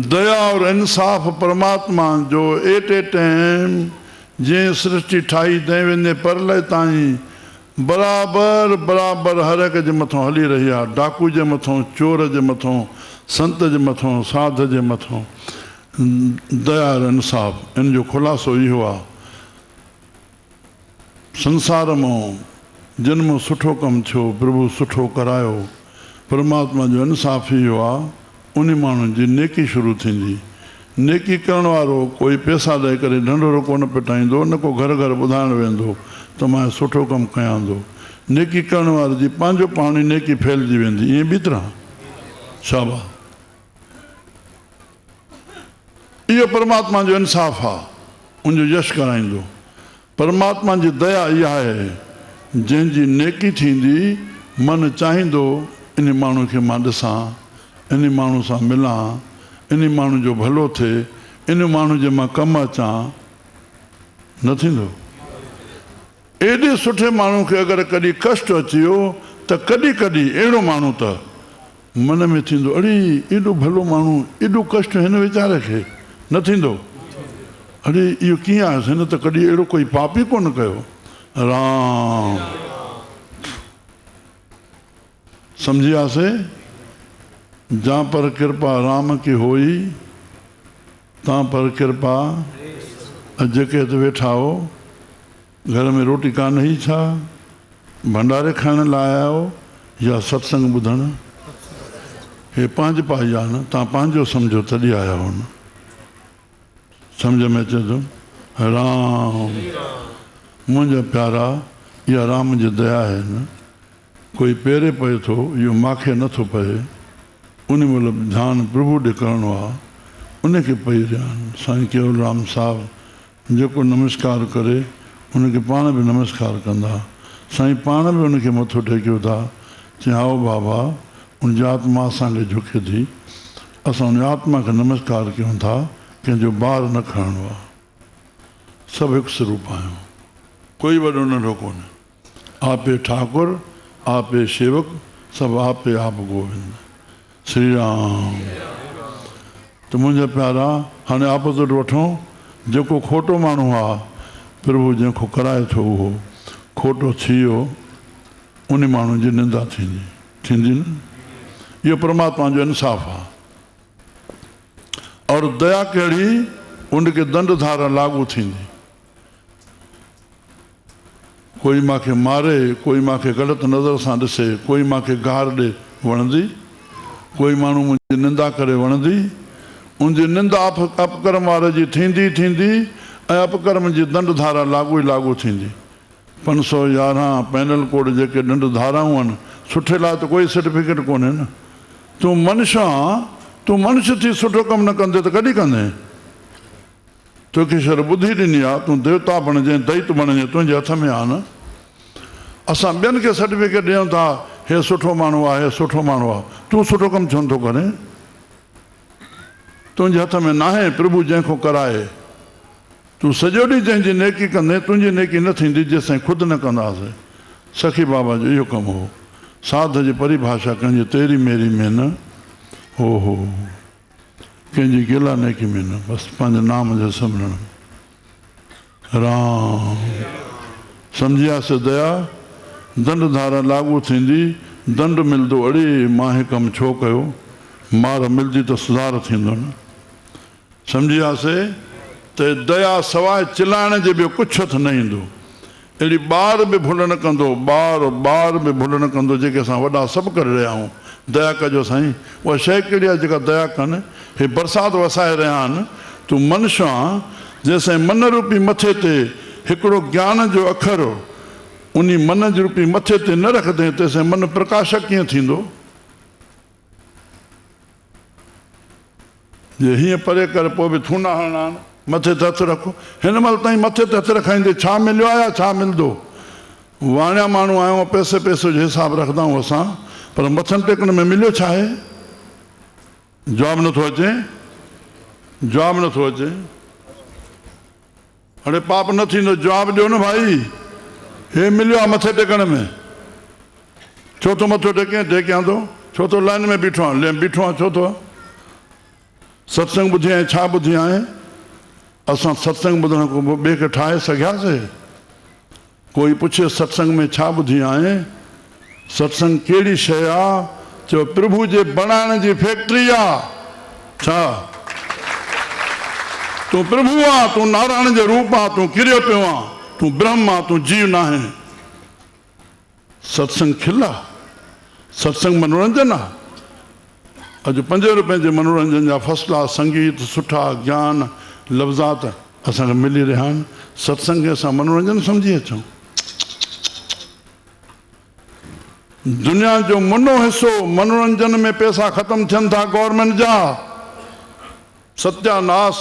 दया और इंसाफ़ परमात्मा जो एट ए टाइम जीअं सृष्टि ठाही तंहिं वेंदे परलय ताईं बराबरि बराबरि हर हिक जे मथां हली रही आहे। डाकू जे मथां, चोर जे मथां, संत जे मथां, साध जे मथां। दया और इंसाफ़ इन जो ख़ुलासो इहो आहे। संसार मां जिन मां सुठो कमु थियो, प्रभु सुठो करायो, परमात्मा जो इंसाफ़ इहो आहे। उन माण्हुनि जी नेकी शुरू थींदी। नेकी करण वारो कोई पैसा ॾेई करे ढंढोरो कोन पिटाईंदो, न को घर घर ॿुधाइणु वेंदो त मां सुठो कमु कयां थो। नेकी करण वारे जी पंहिंजो पाण ई नेकी फैलिजी वेंदी। ईअं बि तरह शाबाश, इहो परमात्मा जो इंसाफ़ आहे, उनजो यश कराईंदो। परमात्मा जी दया इहा आहे, जंहिंजी नेकी थींदी मन चाहींदो इन माण्हू खे मां ॾिसां, इन माण्हू सां मिलां, इन माण्हू जो भलो थिए, इन माण्हू जे मां कमु अचां, न थींदो? एॾे सुठे माण्हू खे अगरि कॾहिं कष्ट अची वियो त कॾहिं कॾहिं अहिड़ो माण्हू त मन में थींदो, अड़े एॾो भलो माण्हू, एॾो कष्ट हिन वीचारे खे, न थींदो? अड़े इहो कीअं आहे, हिन त कॾहिं अहिड़ो कोई पाप ई कोन कयो। राम सम्झियासीं? जहाँ पर कृपा राम की होई तहाँ पर कृपा। जेके हिते वेठा हो, घर में रोटी कान ही छा, भंडारे खाइण लाइ आया हो या सत्संग ॿुधण? हे पंहिंज पाई आहे न, तव्हां पंहिंजो सम्झो तॾहिं आया हो न। सम्झ में अचे थो? राम मुंहिंजा प्यारा, इहा राम जी दया आहे न। कोई पेरे पए थो, इहो मूंखे नथो पए, उन महिल ध्यानु प्रभु ॾे करिणो आहे, उनखे पई ध्यानु। साईं केवलराम साहिबु जेको नमस्कार करे उनखे पाण बि नमस्कार कंदा, साईं पाण बि उनखे मथो टेकियो था, चई आओ बाबा, उनजी आत्मा असांखे झुके थी, असां उन आत्मा खे नमस्कार कयूं था, कंहिंजो ॿार न खणणो आहे। सभु हिकु स्वरूप आहियूं, कोई वॾो नंढो कोन्हे। आपे ठाकुर, आपे शेवक, सभु आपे आप गोविंद। श्री राम। त मुंहिंजा प्यारा, हाणे आपोज़िट वठूं। जेको खोटो माण्हू आहे, प्रभु जंहिंखो कराए थो उहो खोटो थी वियो, उन माण्हू जी निंदा थींदी न। इहो परमात्मा जो इंसाफ़ आहे। और दया कहिड़ी, उनखे दंड धारा लागू थींदी। कोई मूंखे मारे, कोई मूंखे ग़लति नज़र सां ॾिसे, कोई मूंखे गार ॾे, वणंदी? कोई माण्हू मुंहिंजी निंदा करे, वणंदी? उनजी निंदा अपकर्म वारे जी थींदी ऐं अपकर्म जी दंड धारा लागू ई लागू थींदी। 511 पैनल कोड जेके दंड धाराऊं आहिनि, सुठे लाइ त कोई सर्टिफिकेट कोन्हे न। तूं मनुष्य थी सुठो कमु न कंदे त कॾहिं कंदे? तोखे ईश्वर ॿुधी ॾिनी आहे, तूं देवता बणिजे, दैत बणिजे, तुंहिंजे हथ में आहे न। असां ॿियनि खे सर्टिफिकेट ॾियूं था, हे सुठो माण्हू आहे, हे सुठो माण्हू आहे। तूं सुठो कमु छो नथो करे? तुंहिंजे हथ में नाहे प्रभु जंहिंखो कराए। तूं सॼो ॾींहुं जंहिंजी नेकी कंदे, तुंहिंजी नेकी न थींदी जेसिताईं ख़ुदि न कंदासीं। सखी बाबा जो इहो कमु हो। साध जी परिभाषा कंहिंजी तेरी मेरी में न हो, कंहिंजी गिला नेकी में न, बसि पंहिंजे नाम जो सिमरण। राम सम्झियासीं? दया दंड धारा लागू थींदी, दंड मिलंदो, अड़े मां हे कमु छो कयो, मार मिलंदी त सुधार थींदो न। सम्झियासीं? त दया सवाइ चिलाइण जे ॿियो कुझु हथ न ईंदो। अहिड़ी ॿार बि भुल न कंदो, ॿार बि भुल न कंदो, जेके असां वॾा सभु करे रहिया आहियूं। दया कजो साईं। उहा शइ कहिड़ी आहे जेका दया कनि? हे बरसाति वसाए रहिया आहिनि। तूं मनुष्य आहीं, जेसिताईं मन रूपी मथे ते हिकिड़ो ज्ञान जो अखर उन मन जे रूपी मथे ते न रखंदे, तेसिताईं मन प्रकाशक कीअं थींदो? जे हीअं परे करे पोइ बि थूना हणणा आहिनि, मथे ते हथु रखो। हिन महिल ताईं मथे ते हथु रखाईंदे छा मिलियो आहे या छा मिलंदो? वाणिया माण्हू आहियूं, पैसे जो हिसाबु रखंदा आहियूं असां, पर मथनि टेकण में मिलियो छा आहे? जवाबु नथो अचे, जवाबु नथो अचे। हाणे पाप न थींदो, जवाबु ॾियो न भाई। हे मिलियो आहे मथे टेकण में, छो थो मथो टेकियां थो? छो थो लाइन में बीठो आहियां? बीठो आहियां छो थो? सत्संग ॿुधी आहीं, छा ॿुधी आहीं? असां सत्संग ॿुधण खां पोइ ॿिए खे ठाहे सघियासीं? कोई पुछे सत्संग में छा ॿुधी आहीं? सत्संग कहिड़ी शइ आहे? चओ प्रभु जे बणाइण जी फैक्ट्री आहे। छा? तूं प्रभु आहे, तूं नारायण जो रूप आहे, तूं किरियो पियो आहे, तूं ब्रह्म आहे, तूं जीव न आहे। सत्संग खिल आहे? सत्संग मनोरंजन आहे? अॼु 5 रुपए जे मनोरंजन जा फर्स्ट क्लास संगीत, सुठा ज्ञान लफ़्ज़ात असांखे मिली रहिया आहिनि। सत्संग खे असां मनोरंजन सम्झी अचूं? दुनिया जो मुनो हिस्सो मनोरंजन में पैसा ख़त्म थियनि था गवर्नमेंट जा। सत्यानाश।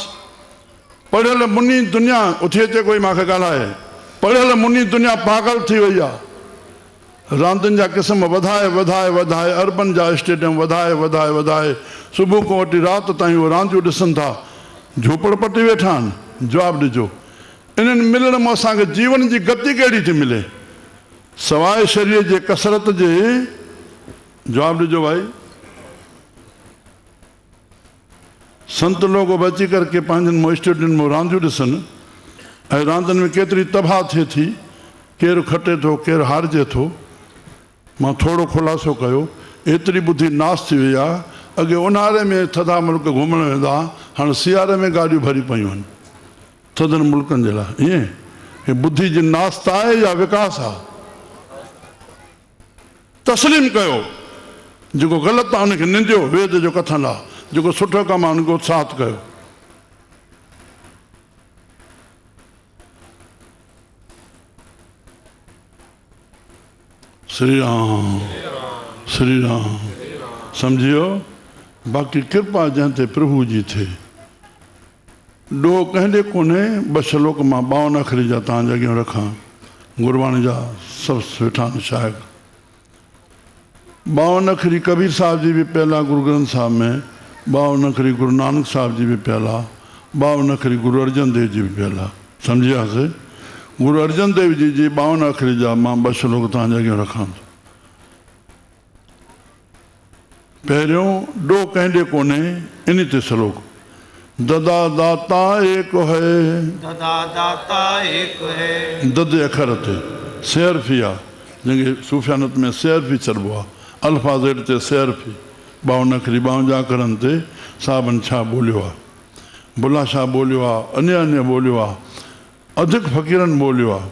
पढ़ियल मुनी दुनिया उथी अचे कोई मूंखे ॻाल्हाए, पढ़ियल मुनी दुनिया पागल थी वई आहे। रांदियुनि जा क़िस्म वधाए वधाए वधाए, अर्बन जा स्टेडियम वधाए वधाए वधाए, सुबुह खां वठी राति ताईं उहे रांदियूं ॾिसनि था। झोपड़पटी वेठा आहिनि। जवाबु ॾिजो, इन्हनि मिलण मां असांखे जीवन जी गति कहिड़ी थी मिले सवाइ शरीर जे कसरत जे? जवाबु ॾिजो भाई। संत लोग बची करके पंहिंजनि स्टेडियम में रांदियूं ॾिसनि ऐं रांदियुनि में केतिरी तबाह थिए थी, केरु खटे थो केरु हारिजे थो। मां थोरो खुलासो कयो, एतिरी बुद्धि नाश थी वई आहे। अॻे ऊन्हारे में थधा मुल्क घुमण वेंदा, हाणे सियारे में गाॾियूं भरी पियूं आहिनि थधनि मुल्कनि जे लाइ। ईअं हे बुद्धि जी नाश्ता आहे या विकास आहे? तस्लीम कयो, जेको ग़लति आहे उनखे निंदियो, वेद जो कथन आहे। जेको सुठो कमु आहे उनखे उत्साहित कयो। श्री राम श्री राम। समझियो? बाक़ी कृपा जंहिं ते प्रभु जी थे, ॾोह कंहिं कोन्हे। ॿ श्लोक मां 52 अखरी जा तव्हांजे अॻियां रखां। गुरबाणी जा सभु वेठा आहिनि शायक। 52 अखरी कबीर साहब जी बि पियल आहे गुरु ग्रंथ साहब में, 52 अखरी गुरु नानक साहब जी बि पियल आहे, 52 अखरी गुरु अर्जन देव जी बि पियल आहे। सम्झियासीं? गुरु अर्जन देव जी 52 अखरी जा मां 2 श्लोक तव्हांजे अॻियां रखां थो। पहिरियों, ॾोह कंहिं कोन्हे, इन ते श्लोक। ददा दाता एक है, ददा दाता एक है। दद अखर ते सेरफी आहे, जंहिंखे सूफियानत में सेरफी चइबो आहे। अल्फाज़ेड ते सेरफी। 52 अखरी 52 अखरनि ते साहबनि छा ॿोलियो आहे, बुला छा ॿोलियो आहे, अन्य अन्य ॿोलियो आहे, अधिक फ़क़ीरनि ॿोलियो आहे।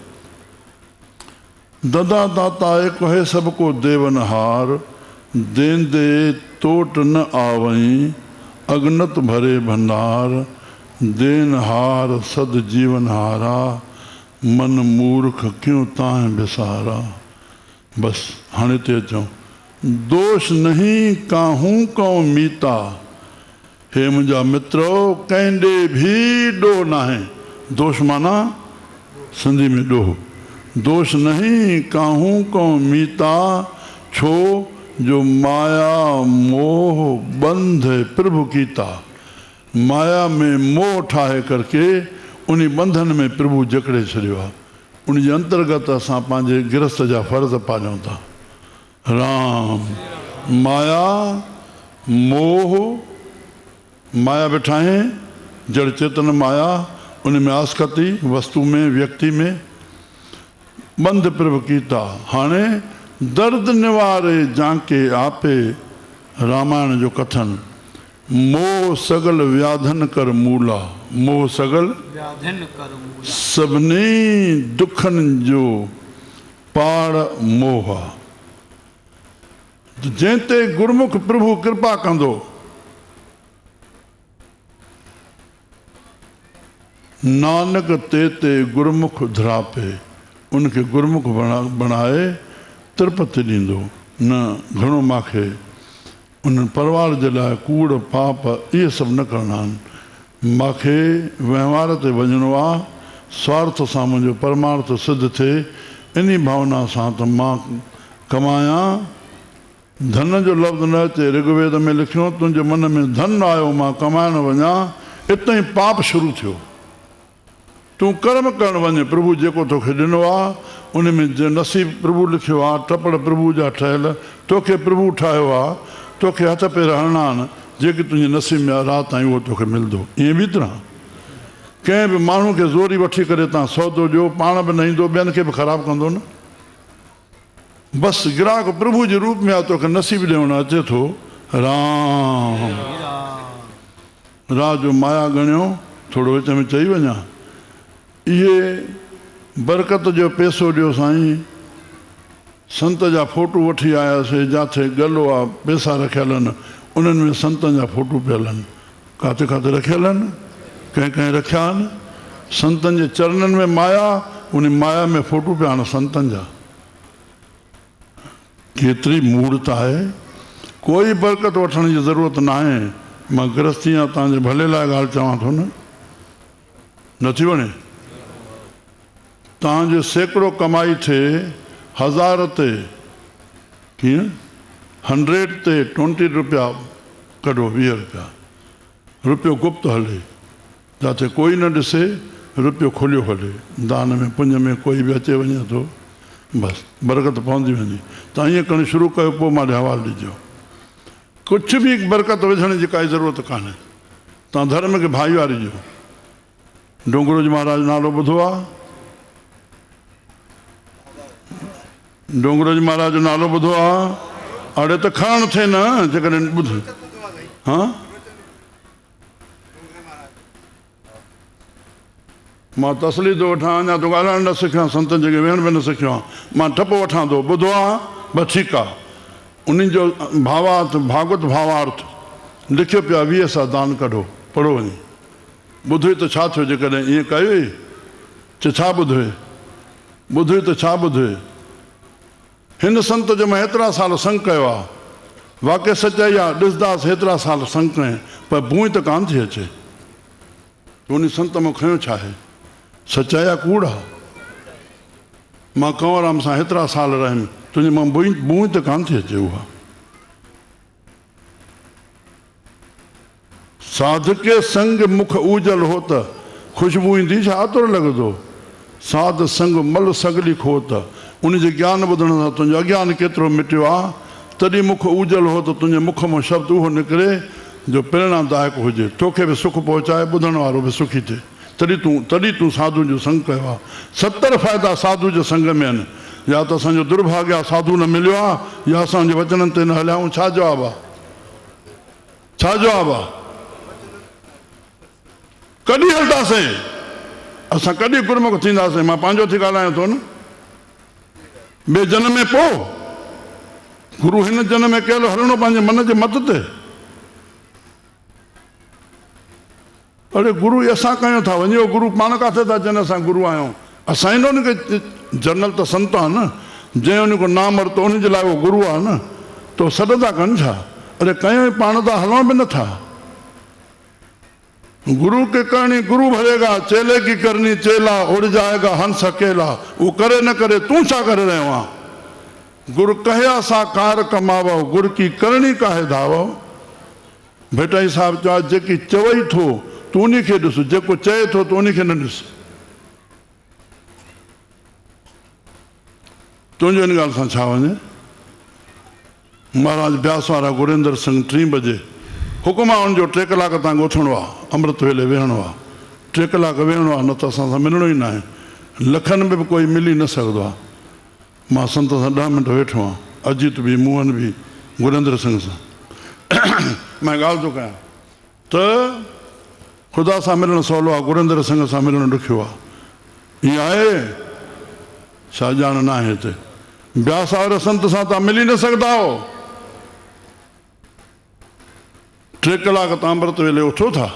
ददा दाता एक है सबको देवनहार, देंदे तोट न आवई, अगनत भरे भंडार, देनहार सद जीवनहारा, मन मूर्ख क्यों तां बिसारा। बस हाणे ते अचूं। दोष नहीं काहूं कऊं मीता, हे मुंहिंजा मित्रो कंहिंजे भी ॾोह नाहे। दोष माना सिंधी में ॾोह। दोष नहीं काहूं कऊं मीता, छो जो माया मोह बंध प्रभु कीता। माया में मोह ठाहे करके उन बंधन में प्रभु जकड़े छॾियो आहे। उन जे अंतर्गत असां पंहिंजे गिरस्त जा फ़र्ज़ पालियूं था। राम। माया मोह, माया वेठा आहिनि जड़ चेतन माया, उन में आसकती वस्तु में व्यक्ति में बंद प्रभु कीता। हाणे दर्द निवारे जांके आपे, रामायण जो कथन। मोह सगल व्याधन कर मूला, मोह सगल व्याधन कर मूला, सभिनी दुखनि जो पाड़ मोह आहे। जंहिं ते गुरमुख प्रभु कृपा कंदो, नानक ते गुरमुख धरापे, उनखे गुरमुख बणाए तिरपति ॾींदो। न घणो माखे उन परिवार जे लाइ कूड़ पाप इहे सभु न करणा आहिनि। माखे वहिंवार ते वञिणो आहे, स्वार्थ सां मुंहिंजो परमार्थ सिद्ध थिए, इन भावना सां त मां कमायां। धन जो लफ़्ज़ न अचे। ऋग्वेद में लिखियो, तुंहिंजे मन में धन आयो मां कमाइण वञा, इतां ई पाप शुरू थियो। तूं कर्म करणु वञे, प्रभु जेको तोखे ॾिनो आहे उन में जे नसीब प्रभु लिखियो आहे, टपड़ प्रभु जा ठहियल, तोखे प्रभु ठाहियो आहे। तोखे हथ पेर हणणा आहिनि, जेके तुंहिंजे नसीब में आहे राति ताईं उहो तोखे मिलंदो। ईअं बि तरह कंहिं बि माण्हू खे ज़ोरी वठी करे तव्हां सौदो ॾियो, पाण बि न ईंदो, ॿियनि खे बि ख़राबु कंदो न। बसि ग्राहक प्रभु जे रूप में आहे, तोखे नसीब ॾियणु अचे थो। राम। रात जो माया ॻणियो, थोरो विच में चई वञा, इहे बरकत जो पैसो ॾियो साईं। संत जा फ़ोटू वठी आयासीं, जिथे गलो आहे पैसा रखियल आहिनि, उन्हनि में संतनि जा फ़ोटू पियल आहिनि। किथे किथे रखियल आहिनि, कंहिं कंहिं रखिया आहिनि। संतनि जे चरणनि में माया, उन माया में फ़ोटू पिया आहिनि संतनि जा। केतरी मूर्त है, कोई बरकत वठण की ज़रूरत ना है। मां गृहस्थी आहियां, तव्हांजे भले लाइ ॻाल्हि चवां थो न, नथी वणे? तव्हांजो सैकड़ो कमाई थिए 1000 ते, कीअं 100 ते 20 रुपया कढो, 20 रुपया, रुपयो गुप्त हले, जिते कोई न ॾिसे, रुपयो खुलियो हले। दान में पुञ में कोई बि अचे वञे थो, बसि बरकत पवंदी वेंदी। तव्हां ईअं करणु शुरू कयो, पोइ मां हवालु ॾिजो। कुझु बि बरकत विझण जी काई ज़रूरत कान्हे। तव्हां धर्म खे भाई वारिजो। डोंगरोज महाराज नालो ॿुधो आहे? डोंगरोज महाराज जो नालो ॿुधो आहे? अड़े त खणणु थिए न, जेकॾहिं ॿुध। हा, मां तसली थो वठां, अञा तो ॻाल्हाइण न सिखियां, संतनि जॻह वेहण बि न सिखियो आहे। मां ठप वठां थो, ॿुधो आहे बसि ठीकु आहे। उन्हनि जो भावार्थ, भागवत भावार्थ लिखियो पियो आहे, 20 सां दान कढो, पढ़ो वञी। ॿुधो त छा थियो? जेकॾहिं ईअं कयो छा ॿुधो? ॿुधो त छा ॿुधो? हिन संत जो मां हेतिरा साल संग कयो आहे, वाक़ई सचाई आहे। ॾिसंदासीं हेतिरा साल संग कयईं, पर भूई त कान थी अचे। उन संत मां खयो छा आहे? सचाई आहे, कूड़ आहे? मां कंवराम सां हेतिरा साल रहियुमि, तुंहिंजे मां बूई त कान थी अचे। उहा साधके संग मुख उजल हो त खुशबू ईंदी छा? आतुर लॻंदो। साध संग मल सगली खो त उनजे ज्ञान ॿुधण सां तुंहिंजो अज्ञान केतिरो मिटियो आहे। तॾहिं मुख उजल हो त तुंहिंजे मुख मां शब्द उहो निकिरे जो प्रेरणादायक हुजे, तोखे बि सुख पहुचाए, ॿुधण वारो बि सुखी थिए। तॾहिं तूं साधु जो संग कयो आहे। 70 फ़ाइदा साधु जे संग में आहिनि। या त असांजो दुर्भाग्य आहे साधु न मिलियो आहे, या असांजे वचननि ते न हलियाऊं। छा जवाबु आहे? छा जवाबु आहे? कॾहिं हलंदासीं असां? कॾहिं गुरमुख थींदासीं? मां पंहिंजो थी ॻाल्हायां थो न। ॿिए जनम में पोइ गुरू हिन जनम में कयल हलणो पंहिंजे मन जे मत ते। अड़े गुरू असां कयूं था, वञो गुरू पाण किथे था चवनि असां गुरू आहियूं? असां ई न खे जनरल त संत आहे न, जंहिं उनखे नाम वरितो उनजे लाइ उहो गुरू आहे न। तो सॾ था कनि छा? अरे कयूं पाण था, हलूं बि नथा। गुरु के करनी गुरु भरेगा, चेले की करनी चेला, उड़ जाएगा हंस अकेला। वो करे न करे, तू छा करे रहियो आहे? गुरु कहिया सा कार कमावो, गुरु की करणी काहे धावो। भेटाई साहिब चयो, जेकी चवई थो तूं उन खे ॾिस, जेको चए थो तूं उन खे न ॾिस। तुंहिंजो इन ॻाल्हि सां छा वञे? महाराज ब्यास वारा गुरेंद्र सिंह 3 बजे हुकुम आहे उनजो 3 कलाक तव्हांखे उथणो आहे, अमृत वेले वेहणो आहे। 3 कलाक वेहणो आहे, न त असां सां मिलणो ई न आहे। लखनि में बि कोई मिली न सघंदो आहे। मां संत सां 10 मिंट वेठो आहियां, अजीत बि, मोहन बि, गुरेंद्र सिंह सां। मां ॻाल्हि थो कयां त ख़ुदा सां मिलणु सवलो आहे, गुरेंद्र सिंह सां मिलणु ॾुखियो आहे। ईअं आहे छा? ॼाण न आहे हिते। ब्यास वारे संत सां तव्हां मिली न सघंदा आहियो। 3 कलाक तव्हां अमृत वेले उथो था।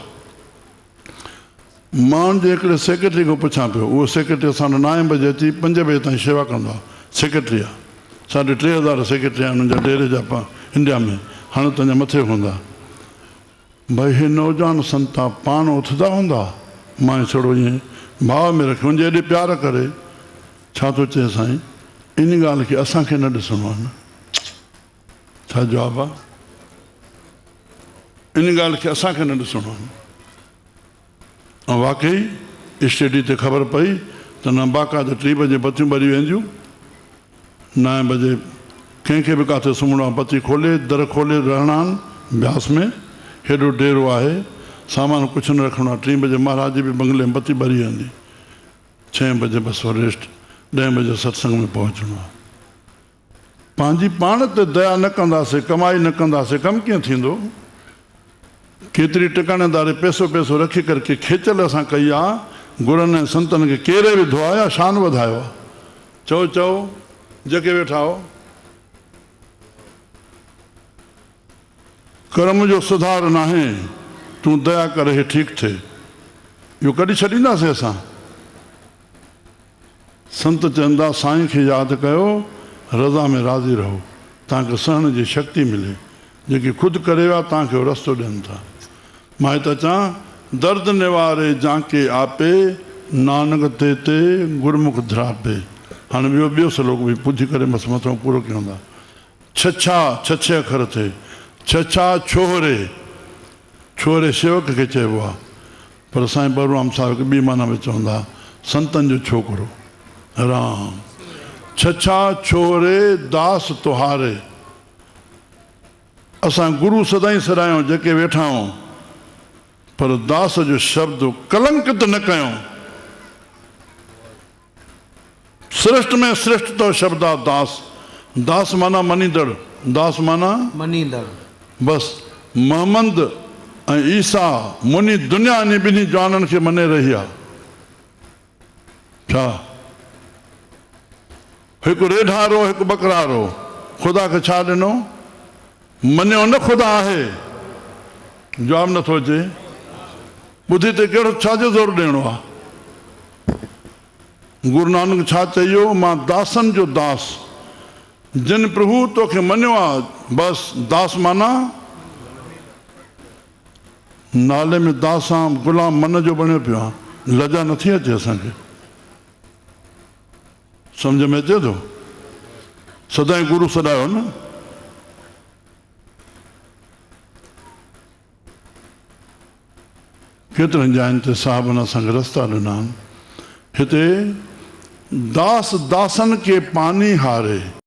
मां उनजे हिकिड़े सेक्रेटरी खां पुछां पियो, उहो सेक्रेटरी असां 9 बजे अची 5 बजे ताईं शेवा कंदो आहे। सेक्रेटरी आहे, 3500 सेक्रेटरी आहिनि हुनजा डेरे जा इंडिया में। हाणे त अञा मथे हूंदा। भाई हे नौजवान संत पाण उथंदा हूंदा? मां छड़ो ईअं भाव में रखियो, हुनजे एॾे प्यार करे। छा थो चए साईं? इन ॻाल्हि खे असांखे न ॾिसणो आहे न। छा जवाबु आहे? इन ॻाल्हि खे असांखे न ॾिसणो आहे। ऐं वाकई स्टडी ते ख़बर पई त न बाक़ाइदा 3 बजे बतियूं ॿरी वेंदियूं, 9 बजे कंहिंखे बि किथे सुम्हणो आहे बती खोले, दर खोले रहणा आहिनि। ब्यास में हेॾो डेरो आहे, सामान कुझु न रखिणो आहे। 3 बजे महाराज जी बि बंगले में बती ॿरी वेंदी। 6 बजे बसि रेस्ट, 10 बजे सत्संग में पहुचणो आहे। पंहिंजी पाण ते दया न कंदासीं, कमाई न कंदासीं, कमु कीअं थींदो? केतिरी टिकाणेदारी पैसो रखी करके खेचल असां कई आहे। गुरनि ऐं संतनि खे केरे विधो आहे या शान वधायो आहे? चओ जेके वेठा हो। कर्म जो सुधार न आहे, तूं दया करे हे ठीकु थिए। इहो कॾहिं छॾींदासीं असां? संत चवंदा साईं खे यादि कयो, रज़ा में राज़ी रहो। तव्हांखे सहण जी शक्ति मिले, जेकी ख़ुदि करे विया तव्हांखे उहो रस्तो ॾियनि था। मां त चवां दर्द निवारे जांके आपे, नानक ते ते गुरमुख धरापे। हाणे ॿियो सलोक बि ॿुधी करे बसि मथां पूरो कयूं था। छछे अखर थिए, छछा छोहरे, छोहरे सेवक खे चइबो आहे, पर साईं बलराम साहिब खे ॿी माना में चवंदा संतनि जो छोकिरो राम। छछा छोहरे दास तुहारे। असां गुरु सदाईं सरायूं जेके वेठा आहियूं, पर दास जो शब्द कलंकित न कयूं। श्रेष्ठ में श्रेष्ठ तो शब्द आहे दास। दास माना मनीदड़, दास माना मनींदड़। बस मोहम्मद ऐं ईसा मुनी दुनिया इन ॿिन्ही जाननि खे मने रही आहे। छा हिकु रेढारो हिकु बकरारो ख़ुदा खे छा ॾिनो? मञियो न ख़ुदा आहे, जवाबु नथो अचे। ॿुधी ते कहिड़ो छाजो ज़ोर ॾियणो आहे? गुरु नानक छा चयो? मां दासनि जो दास, जिन प्रभु तोखे मञियो आहे। बसि दास माना नाले में दास आं, गुलाम मन जो बणियो पियो आहे। लजा नथी अचे असांखे, सम्झ में अचे थो? सदाईं गुरु सॾायो न। केतिरनि जाइनि ते साहिबनि असांखे रस्ता ॾिना आहिनि। हिते दास दासनि खे पानी हारे।